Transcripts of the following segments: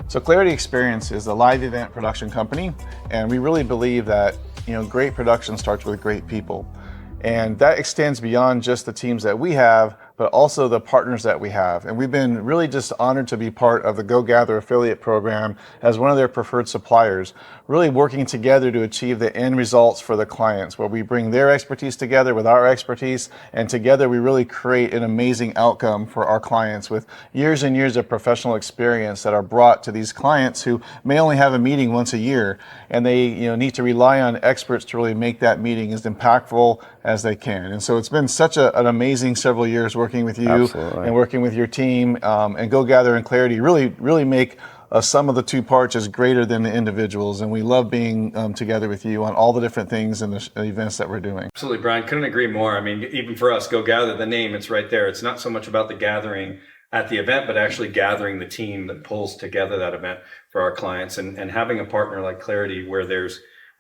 So Clarity Experience is a live event production company, and we really believe that great production starts with great people. And that extends beyond just the teams that we have, but also the partners that we have. And we've been really just honored to be part of the GoGather affiliate program as one of their preferred suppliers, really working together to achieve the end results for the clients, where we bring their expertise together with our expertise, and together we really create an amazing outcome for our clients with years and years of professional experience that are brought to these clients who may only have a meeting once a year, and they need to rely on experts to really make that meeting as impactful as they can. And so it's been such an amazing several years working with you. Absolutely. And working with your team, and GoGather and Clarity really make a sum of the two parts is greater than the individuals. And we love being together with you on all the different things and the events that we're doing. Absolutely, Brian. Couldn't agree more. I mean, even for us, GoGather, the name, it's right there. It's not so much about the gathering at the event, but actually gathering the team that pulls together that event for our clients, and having a partner like Clarity where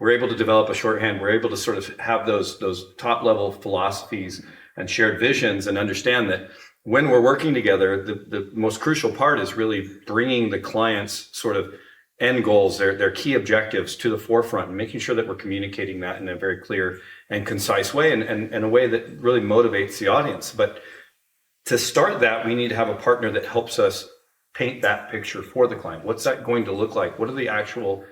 we're able to develop a shorthand. We're able to sort of have those top level philosophies and shared visions, and understand that when we're working together, the most crucial part is really bringing the client's sort of end goals, their key objectives to the forefront, and making sure that we're communicating that in a very clear and concise way, and a way that really motivates the audience. But to start that, we need to have a partner that helps us paint that picture for the client. What's that going to look like? What are the actual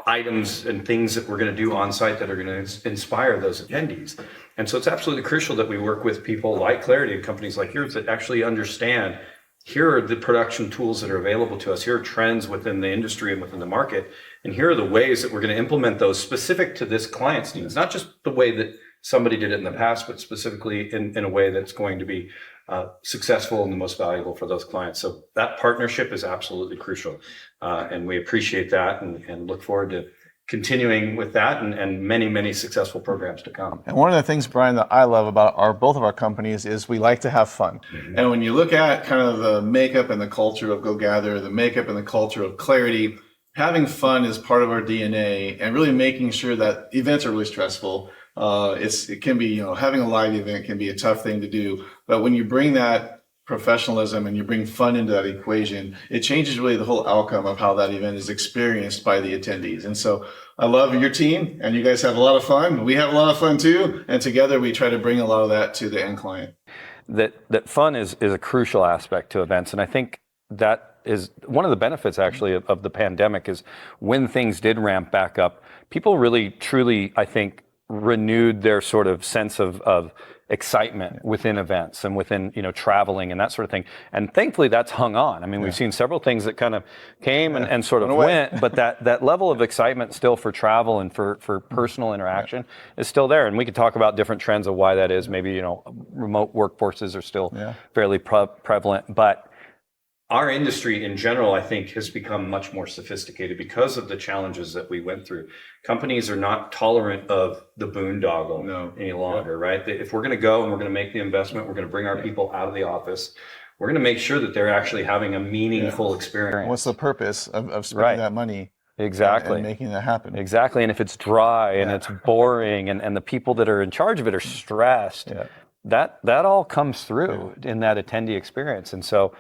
items and things that we're going to do on site that are going to inspire those attendees? And so it's absolutely crucial that we work with people like Clarity and companies like yours that actually understand, here are the production tools that are available to us, here are trends within the industry and within the market, and here are the ways that we're going to implement those specific to this client's needs. Not just the way that somebody did it in the past, but specifically in a way that's going to be successful and the most valuable for those clients. So that partnership is absolutely crucial. And we appreciate that, and look forward to continuing with that and many, many successful programs to come. And one of the things, Brian, that I love about both of our companies is we like to have fun. Mm-hmm. And when you look at kind of the makeup and the culture of GoGather, the makeup and the culture of Clarity, having fun is part of our DNA, and really making sure that events are really stressful. It can be, having a live event can be a tough thing to do, but when you bring that professionalism and you bring fun into that equation, it changes really the whole outcome of how that event is experienced by the attendees. And so I love your team, and you guys have a lot of fun. We have a lot of fun too, and together we try to bring a lot of that to the end client. That fun is a crucial aspect to events, and I think that is one of the benefits actually of the pandemic, is when things did ramp back up, people really truly, I think, renewed their sort of sense of excitement within events and within traveling and that sort of thing. And thankfully that's hung on. I mean, we've seen several things that kind of came and sort of went, but that level of excitement still for travel and for personal interaction is still there. And we could talk about different trends of why that is. Maybe remote workforces are still fairly prevalent, but our industry in general, I think, has become much more sophisticated because of the challenges that we went through. Companies are not tolerant of the boondoggle any longer, right? If we're going to go and we're going to make the investment, we're going to bring our people out of the office, we're going to make sure that they're actually having a meaningful experience. What's the purpose of spending that money? Exactly. And making that happen. Exactly. And if it's dry and it's boring and the people that are in charge of it are stressed, that all comes through in that attendee experience. And so,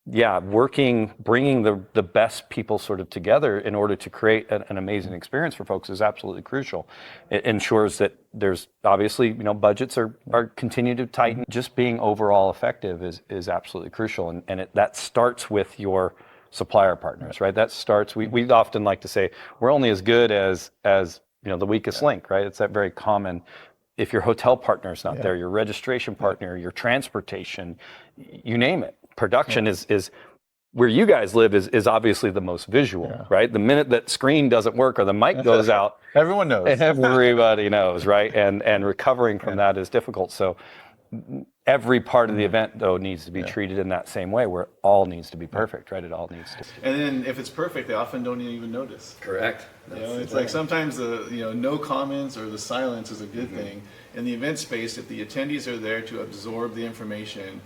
bringing the best people sort of together in order to create an amazing experience for folks is absolutely crucial. It ensures that there's obviously, budgets are continue to tighten. Just being overall effective is absolutely crucial. And that starts with your supplier partners, right? That starts, we often like to say, we're only as good as the weakest link, right? It's that very common. If your hotel partner is not there, your registration partner, your transportation, you name it. Production is where you guys live is obviously the most visual, right? The minute that screen doesn't work or the mic goes out, everyone knows. Everybody knows, right? And recovering from that is difficult. So every part of the event, though, needs to be treated in that same way, where it all needs to be perfect, right? It all needs to. And then if it's perfect, they often don't even notice. Correct. It's like sometimes the no comments or the silence is a good thing. In the event space, if the attendees are there to absorb the information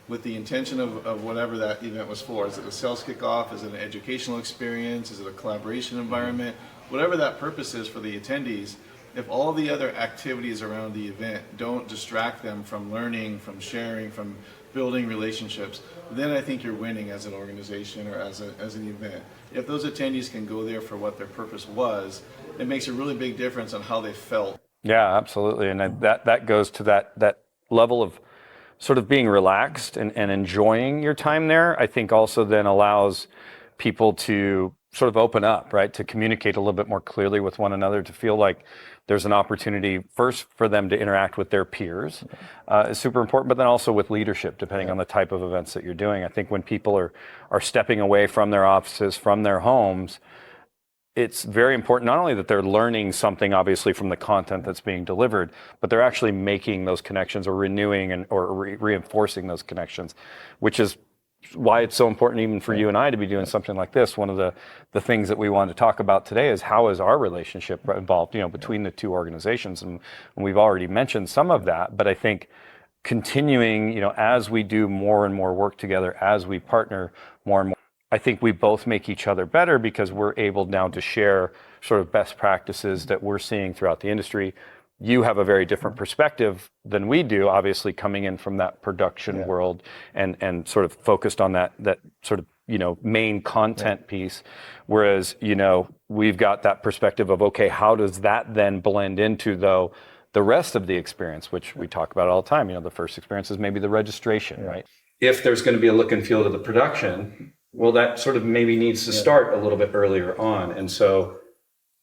with the intention of whatever that event was for. Is it a sales kickoff? Is it an educational experience? Is it a collaboration environment? Whatever that purpose is for the attendees, if all the other activities around the event don't distract them from learning, from sharing, from building relationships, then I think you're winning as an organization or as an event. If those attendees can go there for what their purpose was, it makes a really big difference on how they felt. Yeah, absolutely. And that goes to that level of sort of being relaxed and enjoying your time there. I think also then allows people to sort of open up, right? To communicate a little bit more clearly with one another, to feel like there's an opportunity first for them to interact with their peers is super important, but then also with leadership, depending on the type of events that you're doing. I think when people are stepping away from their offices, from their homes, it's very important not only that they're learning something obviously from the content that's being delivered, but they're actually making those connections or renewing or reinforcing those connections, which is why it's so important even for you and I to be doing something like this. One of the things that we wanted to talk about today is how is our relationship involved, between the two organizations, and we've already mentioned some of that, but I think continuing, as we do more and more work together, as we partner more and more, I think we both make each other better because we're able now to share sort of best practices that we're seeing throughout the industry. You have a very different perspective than we do, obviously coming in from that production world and sort of focused on that sort of, main content piece. Whereas, we've got that perspective of, okay, how does that then blend into the rest of the experience, which we talk about all the time. The first experience is maybe the registration, right? If there's going to be a look and feel to the production, well, that sort of maybe needs to start a little bit earlier on. And so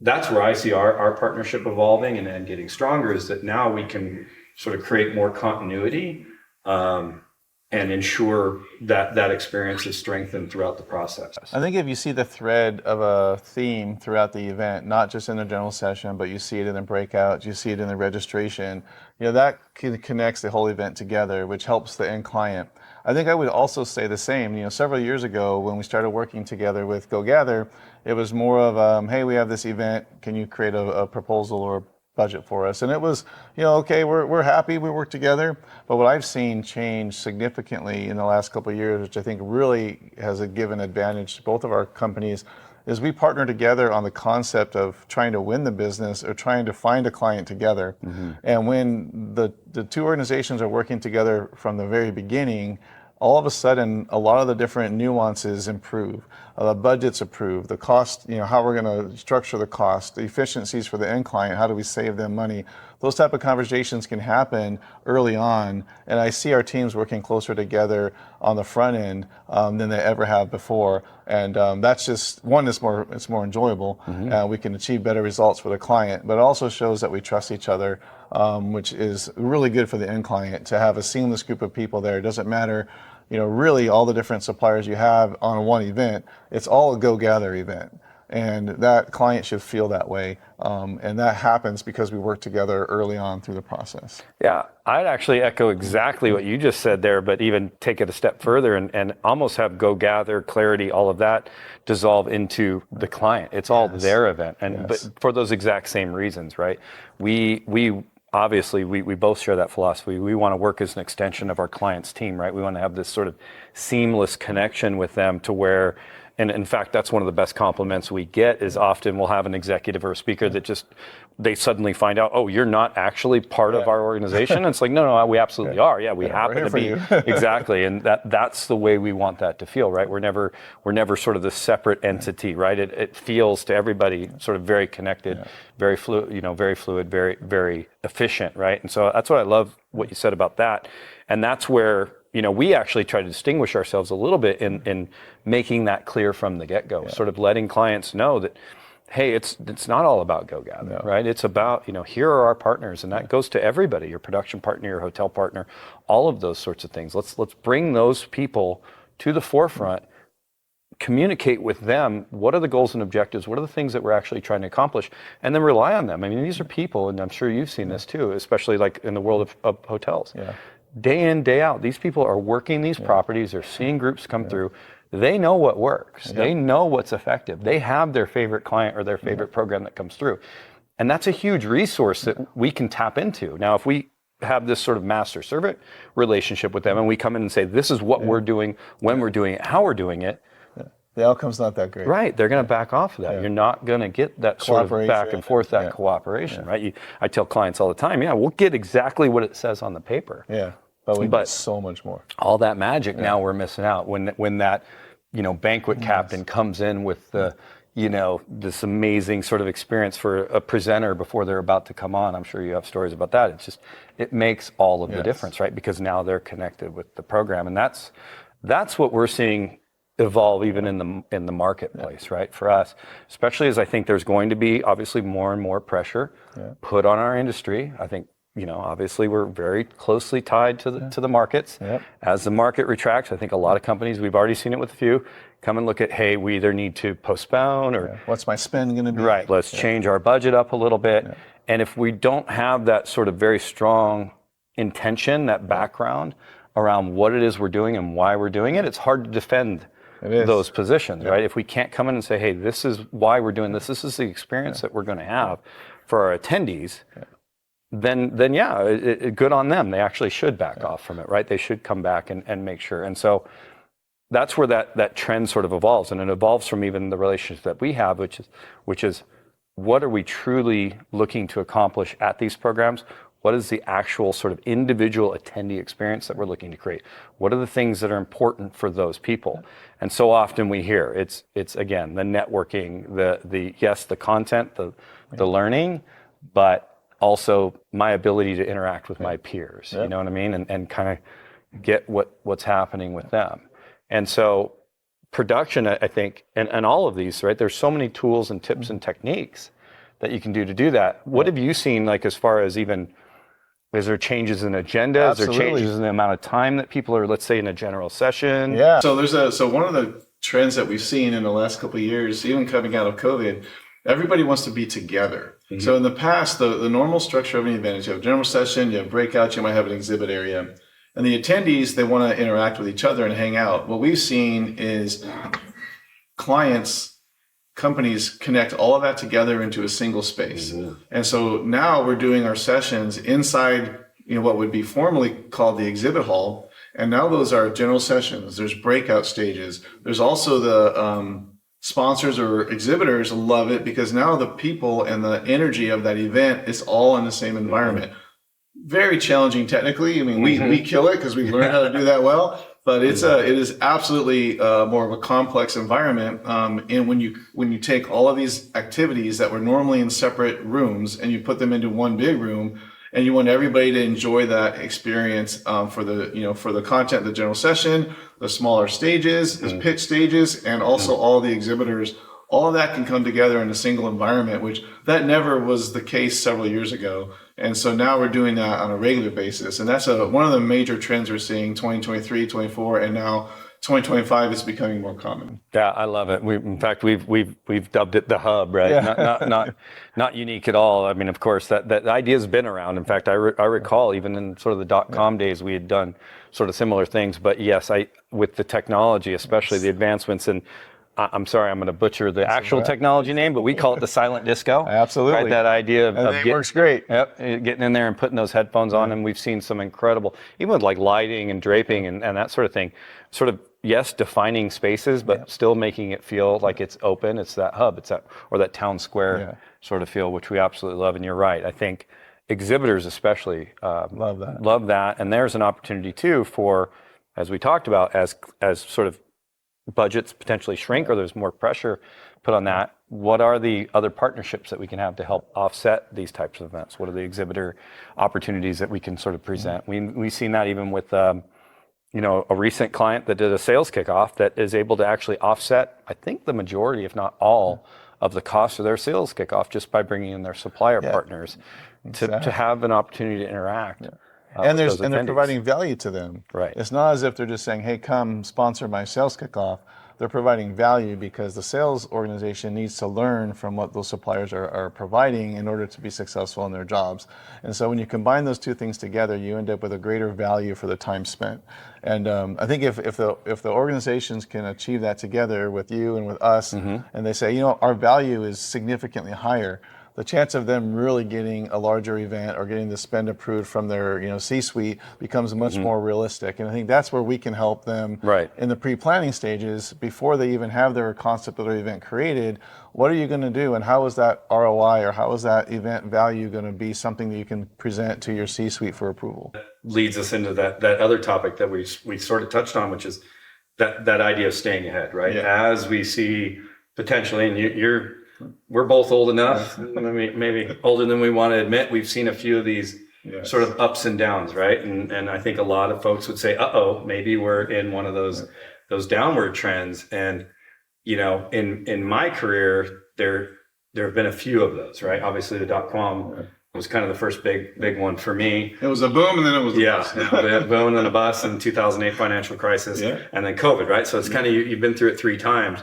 that's where I see our partnership evolving and getting stronger, is that now we can sort of create more continuity and ensure that experience is strengthened throughout the process. I think if you see the thread of a theme throughout the event, not just in the general session, but you see it in the breakouts, you see it in the registration, that connects the whole event together, which helps the end client. I think I would also say the same. Several years ago when we started working together with GoGather, it was more of, hey, we have this event. Can you create a proposal or budget for us? And it was, okay, we're happy, we work together. But what I've seen change significantly in the last couple of years, which I think really has given advantage to both of our companies, is we partner together on the concept of trying to win the business or trying to find a client together. Mm-hmm. And when the two organizations are working together from the very beginning, all of a sudden, a lot of the different nuances improve. The budgets improve, the cost, how we're going to structure the cost, the efficiencies for the end client, how do we save them money? Those type of conversations can happen early on, and I see our teams working closer together on the front end than they ever have before. And that's just, one, it's more enjoyable. Mm-hmm. We can achieve better results for the client, but it also shows that we trust each other, which is really good for the end client to have a seamless group of people there. It doesn't matter, really all the different suppliers you have on one event. It's all a GoGather event. And that client should feel that way. And that happens because we work together early on through the process. Yeah, I'd actually echo exactly what you just said there, but even take it a step further and almost have GoGather, clarity, all of that dissolve into the client. It's all their event. And but for those exact same reasons, right? We obviously, we both share that philosophy. We want to work as an extension of our client's team, right? We want to have this sort of seamless connection with them to where, and in fact, that's one of the best compliments we get is often we'll have an executive or a speaker that just, they suddenly find out, oh, you're not actually part of our organization. And it's like, no, we absolutely are. Yeah, we happen to be. Exactly. And that's the way we want that to feel, right? We're never sort of this separate entity, right? It feels to everybody sort of very connected, very fluid, very fluid, very, very efficient, right? And so that's what I love what you said about that. And that's where, we actually try to distinguish ourselves a little bit in making that clear from the get-go, sort of letting clients know that, hey, it's not all about GoGather, right? It's about, here are our partners, and that goes to everybody, your production partner, your hotel partner, all of those sorts of things. Let's bring those people to the forefront, communicate with them, what are the goals and objectives, what are the things that we're actually trying to accomplish, and then rely on them. I mean, these are people, and I'm sure you've seen this too, especially like in the world of hotels. Yeah. Day in, day out, these people are working these properties, they're seeing groups come through. They know what works. They know what's effective. They have their favorite client or their favorite program that comes through. And that's a huge resource that we can tap into. Now, if we have this sort of master-servant relationship with them and we come in and say, this is what we're doing, when we're doing it, how we're doing it, the outcome's not that great. Right, they're going to back off of that. You're not going to get that sort of back and forth, that cooperation, right? I tell clients all the time, we'll get exactly what it says on the paper. but we get so much more. All that magic now we're missing out when that banquet captain comes in with the this amazing sort of experience for a presenter before they're about to come on. I'm sure you have stories about that. It makes all of the difference, right? Because now they're connected with the program, and that's what we're seeing evolve even in the marketplace, right? For us, especially as I think there's going to be obviously more and more pressure put on our industry. I think obviously we're very closely tied to the markets. As the market retracts, I think a lot of companies, we've already seen it with a few, come and look at, hey, we either need to postpone or what's my spend going to be? Right, let's change our budget up a little bit. And if we don't have that sort of very strong intention, that background around what it is we're doing and why we're doing it, it's hard to defend those positions, right? If we can't come in and say, hey, this is why we're doing this is the experience that we're going to have for our attendees, then good on them. They actually should back off from it, right? They should come back and make sure. And so that's where that trend sort of evolves, and it evolves from even the relationships that we have, which is what are we truly looking to accomplish at these programs? What is the actual sort of individual attendee experience that we're looking to create? What are the things that are important for those people? And so often we hear it's again the networking, the content, the learning, but also my ability to interact with my peers. You know what I mean? And kind of get what's happening with them. And so production, I think, and all of these, right? There's so many tools and tips and techniques that you can do to do that. What have you seen, like, as far as even, is there changes in agendas? Is there changes in the amount of time that people are, let's say, in a general session? Yeah. So one of the trends that we've seen in the last couple of years, even coming out of COVID, everybody wants to be together. So in the past, the normal structure of an event is you have a general session, you have breakouts, you might have an exhibit area. And the attendees, they want to interact with each other and hang out. What we've seen is companies connect all of that together into a single space. And so now we're doing our sessions inside, what would be formerly called the exhibit hall. And now those are general sessions. There's breakout stages. There's also the sponsors or exhibitors love it because now the people and the energy of that event is all in the same environment. Very challenging technically. I mean, we kill it because we learned how to do that well. But it is absolutely more of a complex environment. And when you take all of these activities that were normally in separate rooms and you put them into one big room, and you want everybody to enjoy that experience for the content, the general session, the smaller stages, the pitch stages, and also all the exhibitors. All of that can come together in a single environment, which that never was the case several years ago. And so now we're doing that on a regular basis. And that's one of the major trends we're seeing 2023, 24, and now 2025 is becoming more common. Yeah, I love it. In fact, we've dubbed it the hub, right? Yeah. Not unique at all. I mean, of course, that idea's been around. In fact, I recall even in sort of the .com days, we had done sort of similar things. But yes, with the technology, especially the advancements in, I'm sorry, I'm going to butcher the actual technology name, but we call it the silent disco. Absolutely. Right? That idea of it works great. Yep, getting in there and putting those headphones on, and we've seen some incredible, even with like lighting and draping and that sort of thing, sort of, yes, defining spaces, but still making it feel like it's open. It's that hub, or that town square sort of feel, which we absolutely love. And you're right. I think exhibitors especially love that. And there's an opportunity too for, as we talked about, as sort of budgets potentially shrink or there's more pressure put on that, what are the other partnerships that we can have to help offset these types of events? What are the exhibitor opportunities that we can sort of present? We've seen that even with a recent client that did a sales kickoff that is able to actually offset, I think, the majority, if not all, of the cost of their sales kickoff just by bringing in their supplier partners to have an opportunity to interact. And they're providing value to them. Right. It's not as if they're just saying, hey, come sponsor my sales kickoff. They're providing value because the sales organization needs to learn from what those suppliers are providing in order to be successful in their jobs. And so when you combine those two things together, you end up with a greater value for the time spent. And I think if the organizations can achieve that together with you and with us, and they say, our value is significantly higher, the chance of them really getting a larger event or getting the spend approved from their C-suite becomes much more realistic. And I think that's where we can help them in the pre-planning stages before they even have their concept of their event created. What are you going to do, and how is that ROI or how is that event value going to be something that you can present to your C-suite for approval? Leads us into that other topic that we sort of touched on, which is that idea of staying ahead, right? Yeah. As we see potentially, and we're both old enough, maybe older than we want to admit, we've seen a few of these sort of ups and downs, right? And I think a lot of folks would say, maybe we're in one of those downward trends. And in my career, there have been a few of those, right? Obviously, the .com was kind of the first big one for me. It was a boom, and then it was a bust. Boom and then a bust in 2008 financial crisis, and then COVID, right? So it's kind of you've been through it 3 times.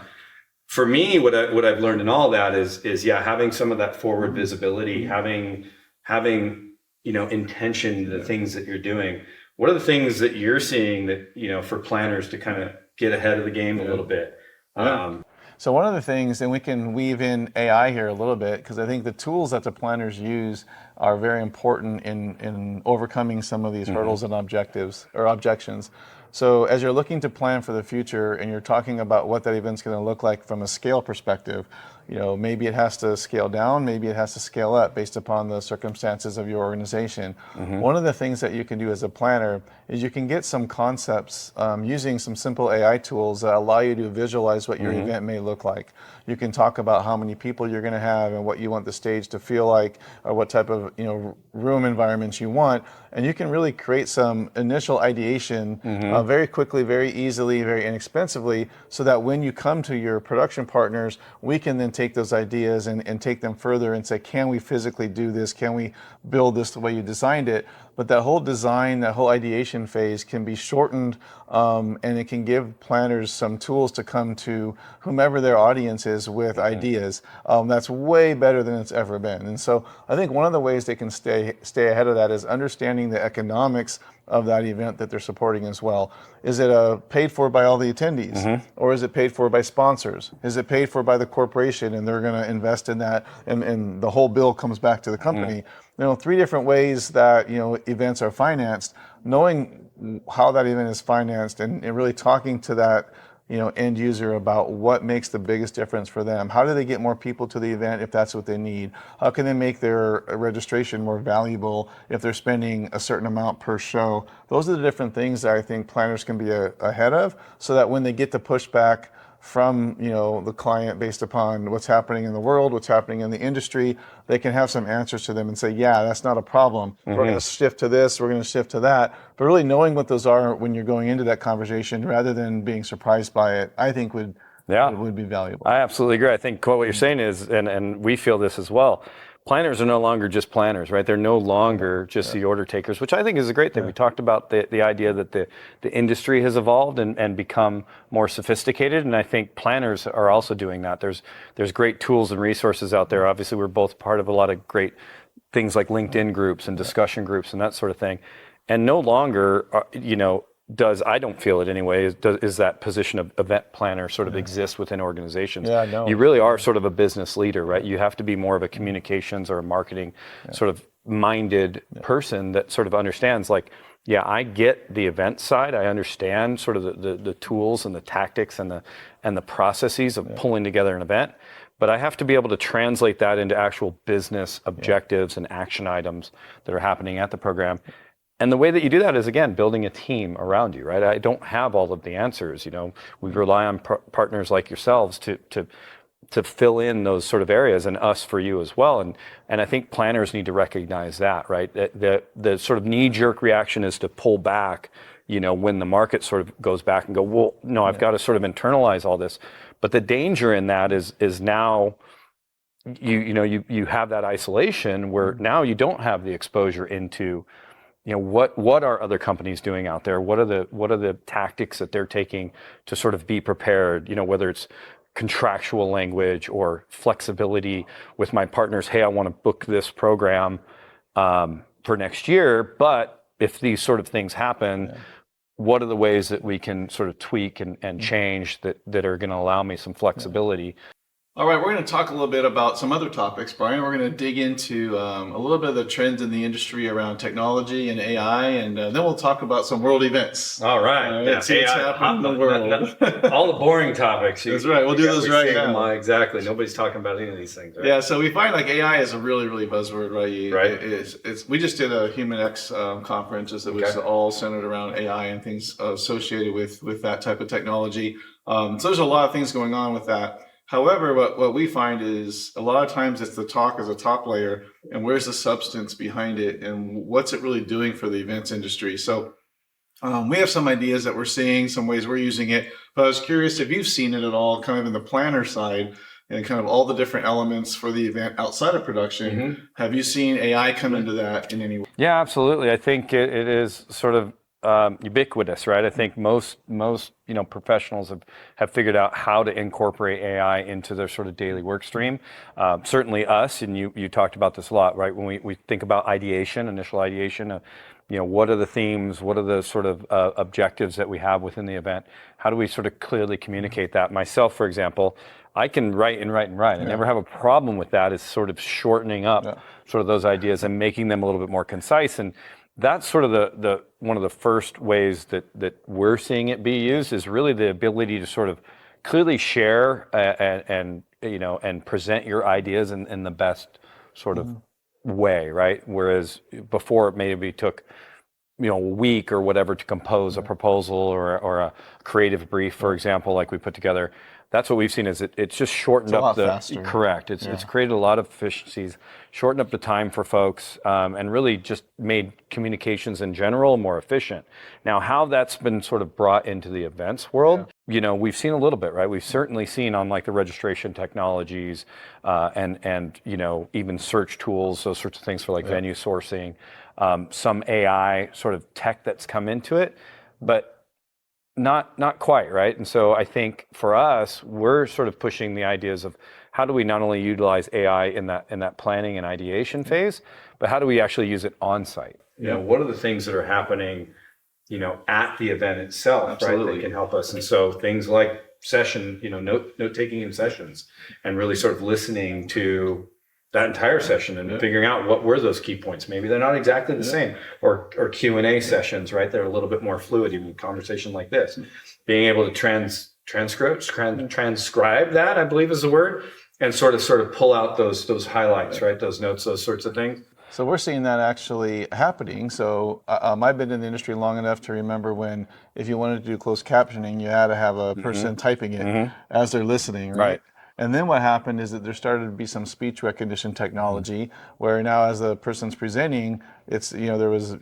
For me, what I've learned in all that is having some of that forward visibility, having intention, the things that you're doing. What are the things that you're seeing that for planners to kind of get ahead of the game a little bit? So one of the things, and we can weave in AI here a little bit, because I think the tools that the planners use are very important in overcoming some of these hurdles and objections. So as you're looking to plan for the future and you're talking about what that event's going to look like from a scale perspective, maybe it has to scale down, maybe it has to scale up based upon the circumstances of your organization. One of the things that you can do as a planner is you can get some concepts using some simple AI tools that allow you to visualize what your event may look like. You can talk about how many people you're going to have and what you want the stage to feel like, or what type of room environments you want, and you can really create some initial ideation very quickly, very easily, very inexpensively, so that when you come to your production partners, we can then take those ideas and take them further and say, can we physically do this? Can we build this the way you designed it? But that whole design, that whole ideation phase can be shortened, and it can give planners some tools to come to whomever their audience is with ideas. That's way better than it's ever been. And so I think one of the ways they can stay ahead of that is understanding the economics of that event that they're supporting as well. Is it paid for by all the attendees? Or is it paid for by sponsors? Is it paid for by the corporation and they're going to invest in that and the whole bill comes back to the company? 3 different ways that events are financed. Knowing how that event is financed and really talking to that end user about what makes the biggest difference for them. How do they get more people to the event if that's what they need? How can they make their registration more valuable if they're spending a certain amount per show? Those are the different things that I think planners can be ahead of, so that when they get the pushback from the client based upon what's happening in the world, what's happening in the industry, they can have some answers to them and say, yeah, that's not a problem. We're going to shift to this, we're going to shift to that. But really knowing what those are when you're going into that conversation, rather than being surprised by it, I think would be valuable. I absolutely agree. I think what you're saying is, and we feel this as well, planners are no longer just planners, right? They're no longer just the order takers, which I think is a great thing. We talked about the idea that the industry has evolved and become more sophisticated, and I think planners are also doing that. There's great tools and resources out there. Obviously, we're both part of a lot of great things like LinkedIn groups and discussion groups and that sort of thing. And no longer, I don't feel it anyway, is that position of event planner sort of exists within organizations. You really are sort of a business leader, right? You have to be more of a communications or a marketing sort of minded person that sort of understands, like, I get the event side. I understand sort of the tools and the tactics and the processes of pulling together an event. But I have to be able to translate that into actual business objectives and action items that are happening at the program. And the way that you do that is, again, building a team around you, right? I don't have all of the answers. We rely on partners like yourselves to fill in those sort of areas, and us for you as well. And I think planners need to recognize that, right? The sort of knee-jerk reaction is to pull back, when the market sort of goes back and go, well, no, I've got to sort of internalize all this. But the danger in that is now you have that isolation where now you don't have the exposure into what are other companies doing out there? What are the tactics that they're taking to sort of be prepared? Whether it's contractual language or flexibility with my partners. Hey, I want to book this program for next year, but if these sort of things happen, what are the ways that we can sort of tweak and change that are going to allow me some flexibility? All right, we're going to talk a little bit about some other topics, Brian. We're going to dig into a little bit of the trends in the industry around technology and AI, and then we'll talk about some world events. All right. Yeah, see what's happening in the world. All the boring topics. That's right. We'll do those right now. Exactly. Nobody's talking about any of these things, right? Yeah, so we find like AI is a really, really buzzword, right? Right. We just did a Human X conference that was all centered around AI and things associated with that type of technology. So there's a lot of things going on with that. However, what we find is a lot of times it's the talk as a top layer, and where's the substance behind it, and what's it really doing for the events industry. So we have some ideas that we're seeing, some ways we're using it, but I was curious if you've seen it at all, kind of in the planner side, and kind of all the different elements for the event outside of production. Mm-hmm. Have you seen AI come into that in any way? Yeah, absolutely. I think it is sort of ubiquitous, right? I think most professionals have figured out how to incorporate AI into their sort of daily work stream. Certainly us, and you talked about this a lot, right? When we think about ideation, initial ideation, what are the themes, what are the sort of objectives that we have within the event? How do we sort of clearly communicate that? Myself, for example, I can write. I never have a problem with that. Is sort of shortening up sort of those ideas and making them a little bit more concise. And that's sort of the one of the first ways that we're seeing it be used is really the ability to sort of clearly share and present your ideas in the best sort of way, right? Whereas before it maybe took a week or whatever to compose a proposal or a creative brief, for example, like we put together. That's what we've seen is it's just shortened up the faster. Correct. It's created a lot of efficiencies, shortened up the time for folks, and really just made communications in general more efficient. Now, how that's been sort of brought into the events world, we've seen a little bit, right? We've certainly seen on like the registration technologies, and even search tools, those sorts of things for like venue sourcing, some AI sort of tech that's come into it, but not quite, right? And so I think for us, we're sort of pushing the ideas of how do we not only utilize AI in that planning and ideation phase, but how do we actually use it on site? What are the things that are happening, at the event itself, Absolutely. Right? That can help us. And so things like session, note taking in sessions and really sort of listening to that entire session and figuring out what were those key points. Maybe they're not exactly the same, or Q&A sessions, right? They're a little bit more fluid in a conversation like this. Being able to transcribe that, I believe is the word, and sort of pull out those highlights, right? Those notes, those sorts of things. So we're seeing that actually happening. So I've been in the industry long enough to remember when, if you wanted to do closed captioning, you had to have a person typing it as they're listening, right? And then what happened is that there started to be some speech recognition technology where now as the person's presenting, it's, there was,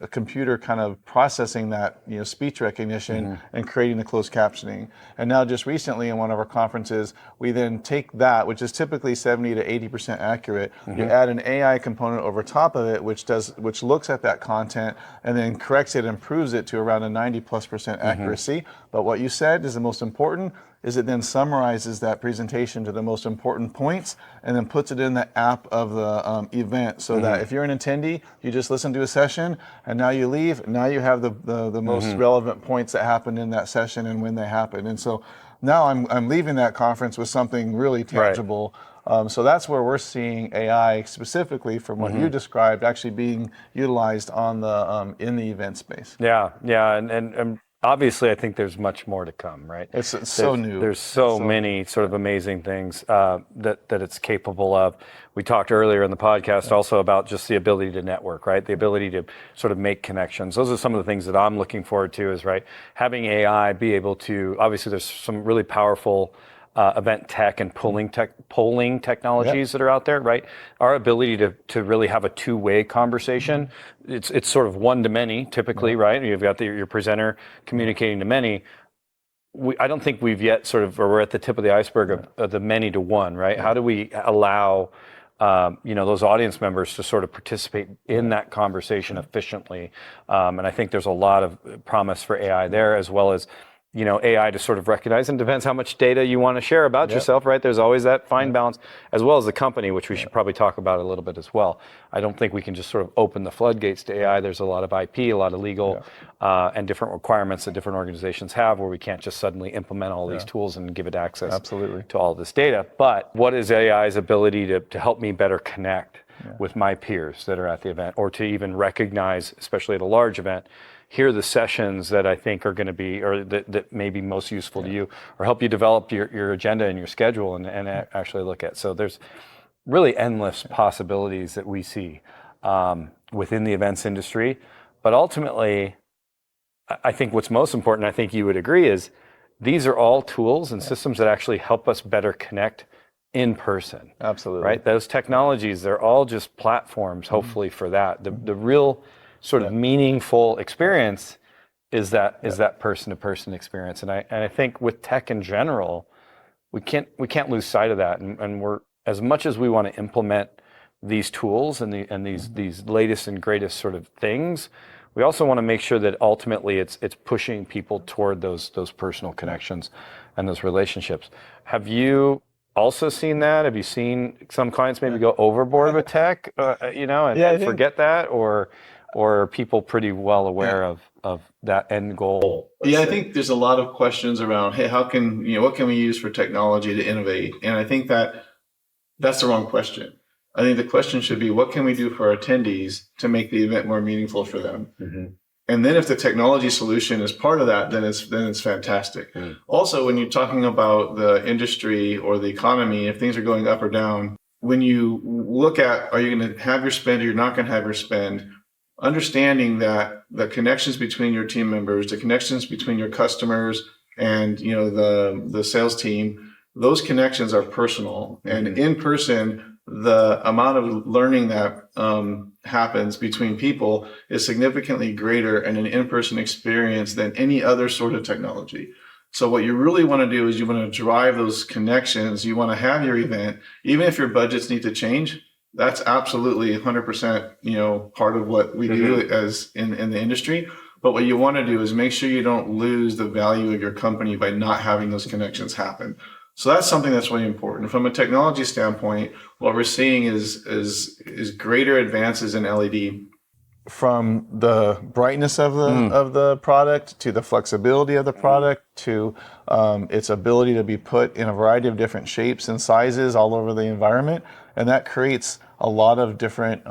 a computer kind of processing that, speech recognition and creating the closed captioning. And now just recently in one of our conferences, we then take that, which is typically 70 to 80% accurate, you add an AI component over top of it, which looks at that content and then corrects it, improves it to around a 90+% accuracy. But what you said is the most important, is it then summarizes that presentation to the most important points and then puts it in the app of the event so that if you're an attendee, you just listen to a session and now you leave, now you have the most relevant points that happened in that session and when they happened. And so now I'm leaving that conference with something really tangible. Right. So that's where we're seeing AI specifically from what you described actually being utilized on the in the event space. Yeah, and obviously, I think there's much more to come, right? It's so new. There's so many sort of amazing things that it's capable of. We talked earlier in the podcast also about just the ability to network, right? The ability to sort of make connections. Those are some of the things that I'm looking forward to is, right, having AI be able to, obviously there's some really powerful event tech and polling technologies that are out there, right? Our ability to really have a two-way conversation, it's sort of one to many typically, right? You've got your presenter communicating to many. I don't think we've yet or we're at the tip of the iceberg of the many to one, right? How do we allow those audience members to sort of participate in that conversation efficiently? And I think there's a lot of promise for AI there, as well as AI to sort of recognize, and depends how much data you want to share about yourself, right? There's always that fine balance, as well as the company, which we should probably talk about a little bit as well. I don't think we can just sort of open the floodgates to AI. There's a lot of IP, a lot of legal and different requirements that different organizations have, where we can't just suddenly implement all these tools and give it access to all this data. But what is AI's ability to help me better connect with my peers that are at the event, or to even recognize, especially at a large event, here are the sessions that I think are going to be, or that may be most useful to you, or help you develop your agenda and your schedule and actually look at. So there's really endless possibilities that we see within the events industry. But ultimately, I think what's most important, I think you would agree, is these are all tools and systems that actually help us better connect in person. Absolutely. Right? Those technologies, they're all just platforms, hopefully, for that. The real sort of meaningful experience is that person-to-person experience. And I think with tech in general, we can't lose sight of that. And we're, as much as we want to implement these tools and these latest and greatest sort of things, we also want to make sure that ultimately it's pushing people toward those personal connections and those relationships. Have you also seen that? Have you seen some clients maybe go overboard with tech, and forget that, or are people pretty well aware of that end goal? Yeah, I think there's a lot of questions around, hey, what can we use for technology to innovate? And I think that's the wrong question. I think the question should be, what can we do for our attendees to make the event more meaningful for them? Mm-hmm. And then if the technology solution is part of that, then it's fantastic. Mm. Also, when you're talking about the industry or the economy, if things are going up or down, when you look at, are you going to have your spend or you're not going to have your spend, understanding that the connections between your team members, the connections between your customers and the sales team, those connections are personal. Mm-hmm. And in person, the amount of learning that happens between people is significantly greater in an in-person experience than any other sort of technology. So what you really want to do is you want to drive those connections. You want to have your event, even if your budgets need to change. That's absolutely 100%, part of what we do as in the industry. But what you want to do is make sure you don't lose the value of your company by not having those connections happen. So that's something that's really important. From a technology standpoint, what we're seeing is greater advances in LED. From the brightness of the product, to the flexibility of the product, to its ability to be put in a variety of different shapes and sizes all over the environment. And that creates a lot of different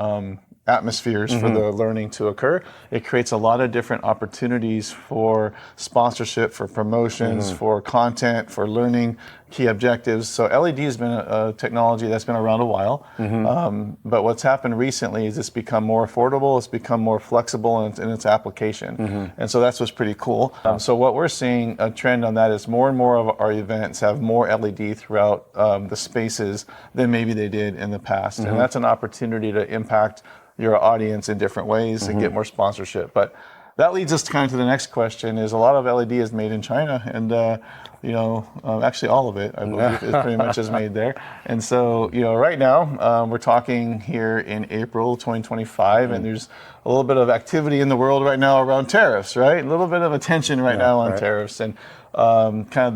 atmospheres for the learning to occur. It creates a lot of different opportunities for sponsorship, for promotions, for content, for learning key objectives. So LED has been a technology that's been around a while. But what's happened recently is it's become more affordable, it's become more flexible in its application. And so that's what's pretty cool. So what we're seeing, a trend on that, is more and more of our events have more LED throughout the spaces than maybe they did in the past. And that's an opportunity to impact your audience in different ways and get more sponsorship. But that leads us to the next question, is a lot of LED is made in China, and actually all of it, I believe, is pretty much is made there. And so, right now, we're talking here in April 2025, and there's a little bit of activity in the world right now around tariffs, right? A little bit of attention right now on tariffs, and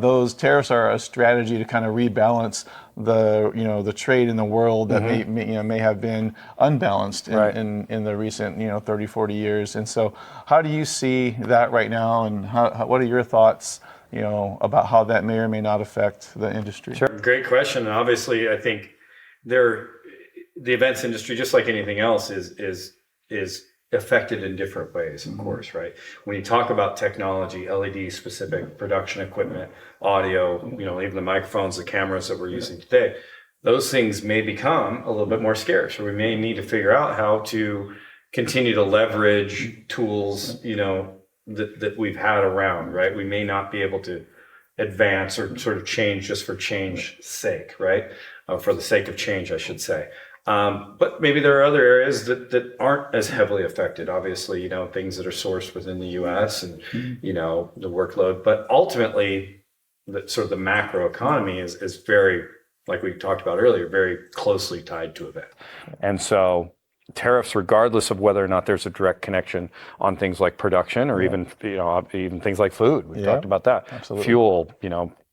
those tariffs are a strategy to rebalance the trade in the world that may have been unbalanced in the recent 30, 40 years. And so how do you see that right now, and what are your thoughts about how that may or may not affect the industry? Sure, great question. And obviously, I think the events industry, just like anything else, is affected in different ways, of course, right? When you talk about technology, LED specific production equipment, audio, even the microphones, the cameras that we're using today, those things may become a little bit more scarce, or we may need to figure out how to continue to leverage tools, that we've had around, right? We may not be able to advance or sort of change just for change's sake, right? For the sake of change, I should say. But maybe there are other areas that aren't as heavily affected. Obviously, things that are sourced within the U.S. and, the workload. But ultimately, the macro economy is very, like we talked about earlier, very closely tied to event. And so tariffs, regardless of whether or not there's a direct connection on things like production or even things like food. We've talked about that. Absolutely. Fuel,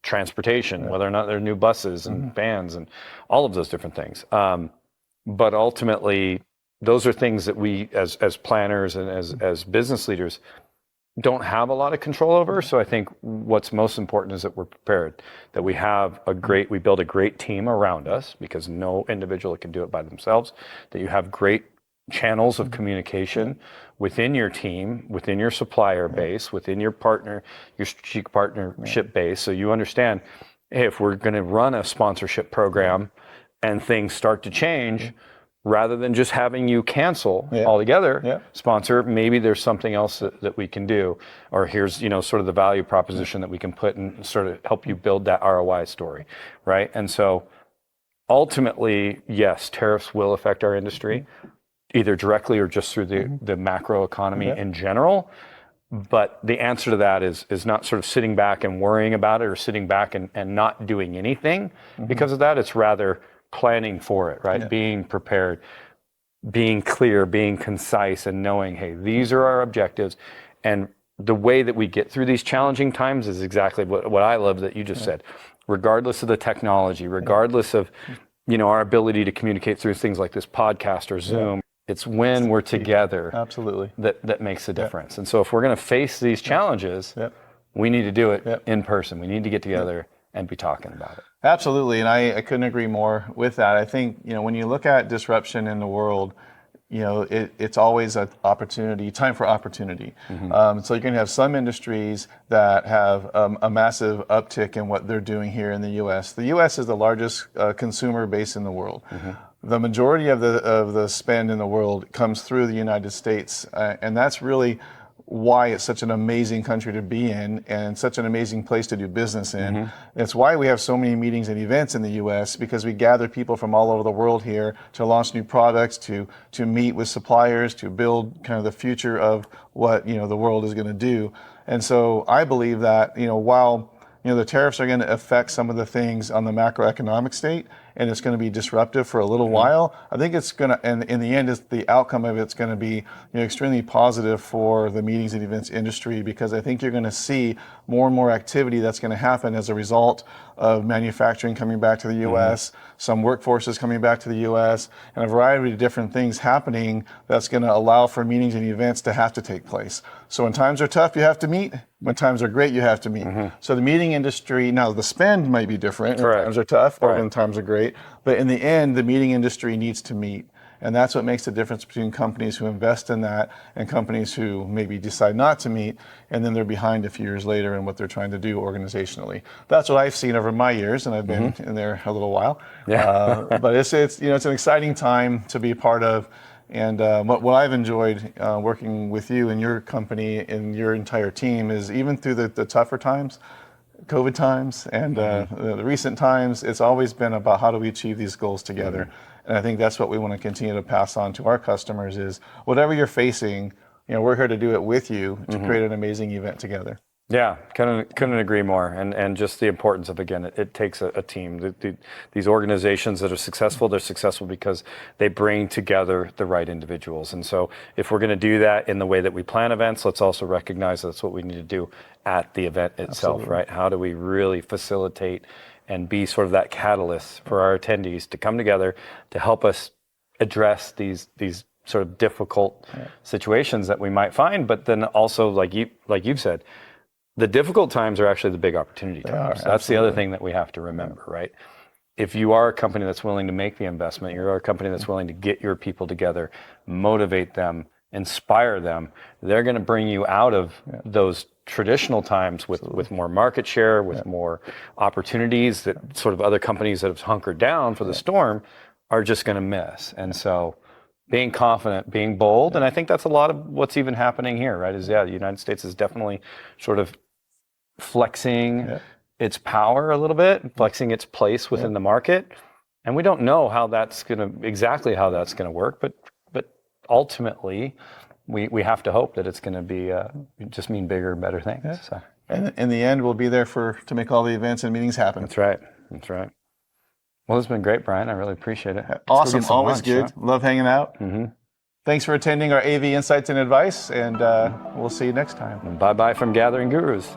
transportation, whether or not there are new buses and vans and all of those different things. But ultimately, those are things that we, as planners and as business leaders, don't have a lot of control over. So I think what's most important is that we're prepared, that we build a great team around us, because no individual can do it by themselves, that you have great channels of communication within your team, within your supplier base, within your strategic partnership base. So you understand, hey, if we're going to run a sponsorship program and things start to change, rather than just having you cancel altogether, sponsor, maybe there's something else that we can do, or here's sort of the value proposition that we can put and sort of help you build that ROI story, right? And so ultimately, yes, tariffs will affect our industry, either directly or just through the macro economy in general. But the answer to that is not sort of sitting back and worrying about it, or sitting back and not doing anything because of that. It's rather planning for it, right? Being prepared, being clear, being concise, and knowing, hey, these are our objectives. And the way that we get through these challenging times is exactly what I love that you just said. Regardless of the technology, regardless of our ability to communicate through things like this podcast or Zoom, it's when we're together that makes a difference. And so if we're going to face these challenges, we need to do it in person. We need to get together and be talking about it. Absolutely, and I couldn't agree more with that. I think when you look at disruption in the world, it's always an opportunity, time for opportunity. So you're going to have some industries that have a massive uptick in what they're doing here in the U.S. The U.S. is the largest consumer base in the world. The majority of the spend in the world comes through the United States, and that's really why it's such an amazing country to be in and such an amazing place to do business in. It's why we have so many meetings and events in the U.S., because we gather people from all over the world here to launch new products, to meet with suppliers, to build kind of the future of what the world is going to do. And so I believe that while the tariffs are going to affect some of the things on the macroeconomic state, and it's going to be disruptive for a little while, I think it's going to, and in the end, the outcome of it's going to be extremely positive for the meetings and events industry, because I think you're going to see more and more activity that's going to happen as a result of manufacturing coming back to the U.S., some workforces coming back to the U.S., and a variety of different things happening that's going to allow for meetings and events to have to take place. So when times are tough, you have to meet. When times are great, you have to meet. So the meeting industry, now the spend might be different when times are tough or when times are great, but in the end, the meeting industry needs to meet. And that's what makes the difference between companies who invest in that and companies who maybe decide not to meet, and then they're behind a few years later in what they're trying to do organizationally. That's what I've seen over my years, and I've been in there a little while. But it's an exciting time to be part of. And what I've enjoyed working with you and your company and your entire team is, even through the tougher times, COVID times and the recent times, it's always been about how do we achieve these goals together. And I think that's what we want to continue to pass on to our customers is, whatever you're facing, we're here to do it with you to create an amazing event together. Yeah, couldn't agree more. And just the importance of, again, it takes a team. These organizations that are successful, they're successful because they bring together the right individuals. And so if we're going to do that in the way that we plan events, let's also recognize that's what we need to do at the event itself, right? How do we really facilitate and be sort of that catalyst for our attendees to come together to help us address these sort of difficult situations that we might find, but then also, like you've said, the difficult times are actually the big opportunity times. That's the other thing that we have to remember, right? If you are a company that's willing to make the investment, you're a company that's willing to get your people together, motivate them, inspire them, they're going to bring you out of those traditional times with more market share, with more opportunities that sort of other companies that have hunkered down for the storm are just going to miss. And so being confident, being bold, and I think that's a lot of what's even happening here, right? Is the United States is definitely sort of flexing its power a little bit, flexing its place within the market. And we don't know exactly how that's going to work, but ultimately we have to hope that it's going to be just mean bigger, better things. So. And in the end, we'll be there to make all the events and meetings happen. That's right. Well, it's been great, Brian. I really appreciate it. Awesome. Always lunch, good. Love hanging out. Thanks for attending our AV Insights and Advice, and we'll see you next time. Bye-bye from Gathering Gurus.